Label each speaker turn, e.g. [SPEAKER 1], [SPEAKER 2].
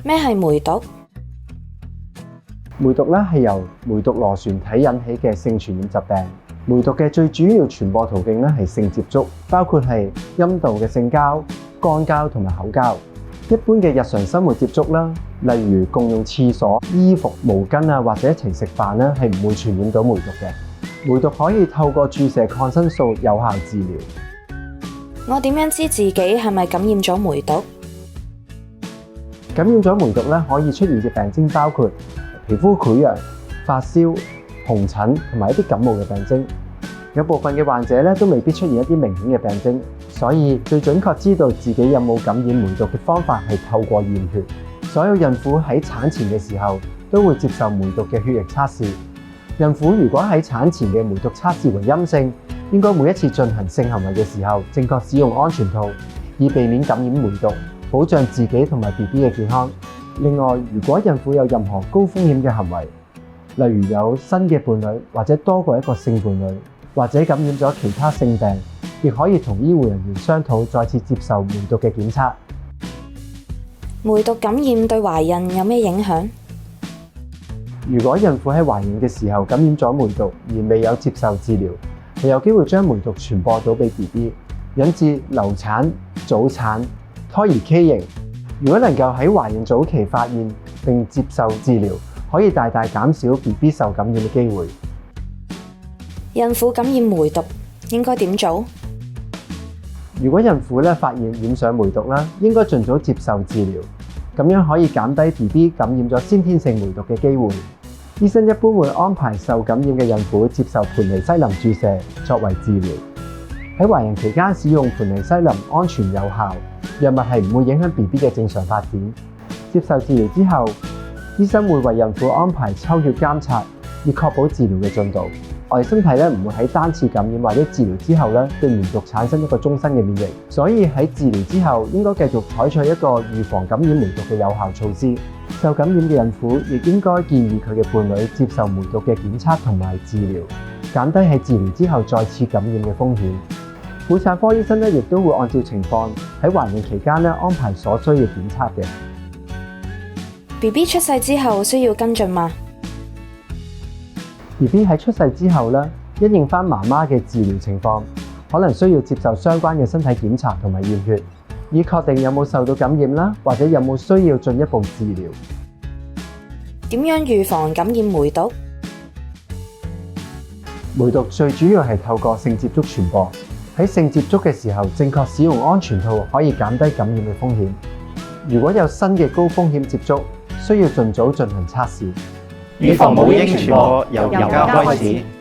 [SPEAKER 1] 咩係梅毒？
[SPEAKER 2] 梅毒咧係由梅毒螺旋體引起嘅性傳染疾病。梅毒嘅最主要傳播途徑咧係性接觸，包括係陰道嘅性交、肛交同埋口交。一般嘅日常生活接觸啦，例如共用廁所、衣服、毛巾啊，或者一齊食飯咧，係唔會傳染到梅毒嘅。梅毒可以透過注射抗生素有效治療。
[SPEAKER 1] 我點樣知自己係咪感染咗梅毒？
[SPEAKER 2] 感染咗梅毒咧，可以出現嘅病徵包括皮膚潰瘍、發燒、紅疹同埋一啲感冒嘅病徵。有部分嘅患者咧都未必出現一啲明顯嘅病徵，所以最準確知道自己有冇感染梅毒嘅方法係透過驗血。所有孕婦喺產前嘅時候都會接受梅毒嘅血液測試。孕婦如果喺產前嘅梅毒測試為陰性，應該每一次進行性行為嘅時候正確使用安全套，以避免感染梅毒，保障自己同埋 BB 嘅健康。另外，如果孕婦有任何高風險嘅行為，例如有新嘅伴侶或者多過一個性伴侶，或者感染咗其他性病，亦可以同醫護人員商討再次接受梅毒嘅檢測。
[SPEAKER 1] 梅毒感染對懷孕有咩影響？
[SPEAKER 2] 如果孕婦喺懷孕嘅時候感染咗梅毒而未有接受治療，係有機會將梅毒傳播到俾 BB， 引致流產、早產、胎兒畸形。如果能夠喺懷孕早期發現並接受治療，可以大大減少 BB 受感染嘅機會。
[SPEAKER 1] 孕婦感染梅毒應該點做？
[SPEAKER 2] 如果孕婦發現染上梅毒啦，應該盡早接受治療，咁樣可以減低 BB 感染咗先天性梅毒嘅機會。醫生一般會安排受感染嘅孕婦接受盤尼西林注射作為治療。喺懷孕期間使用盤尼西林安全有效，藥物係唔會影響 BB 嘅正常發展。接受治療之後，醫生會為孕婦安排抽血監察，以確保治療嘅進度。我哋身體唔會喺單次感染或者治療之後對梅毒產生一個終身嘅免疫，所以喺治療之後應該繼續採取一個預防感染梅毒嘅有效措施。受感染嘅孕婦亦應該建議佢嘅伴侶接受梅毒嘅檢測同埋治療，減低喺治療之後再次感染嘅風險。婦產科醫生亦都會按照情況喺懷孕期間安排所需嘅檢測嘅。
[SPEAKER 1] BB 出世之後需要跟進嗎
[SPEAKER 2] ？BB 喺出世之後因應翻媽媽嘅治療情況，可能需要接受相關嘅身體檢查同埋驗血，以確定有冇受到感染啦，或者有冇需要進一步治療。
[SPEAKER 1] 點樣預防感染梅毒？
[SPEAKER 2] 梅毒最主要係透過性接觸傳播。喺性接觸嘅時候，正確使用安全套可以減低感染嘅風險。如果有新嘅高風險接觸，需要盡早進行測試。
[SPEAKER 3] 預防母嬰傳播由而家開始。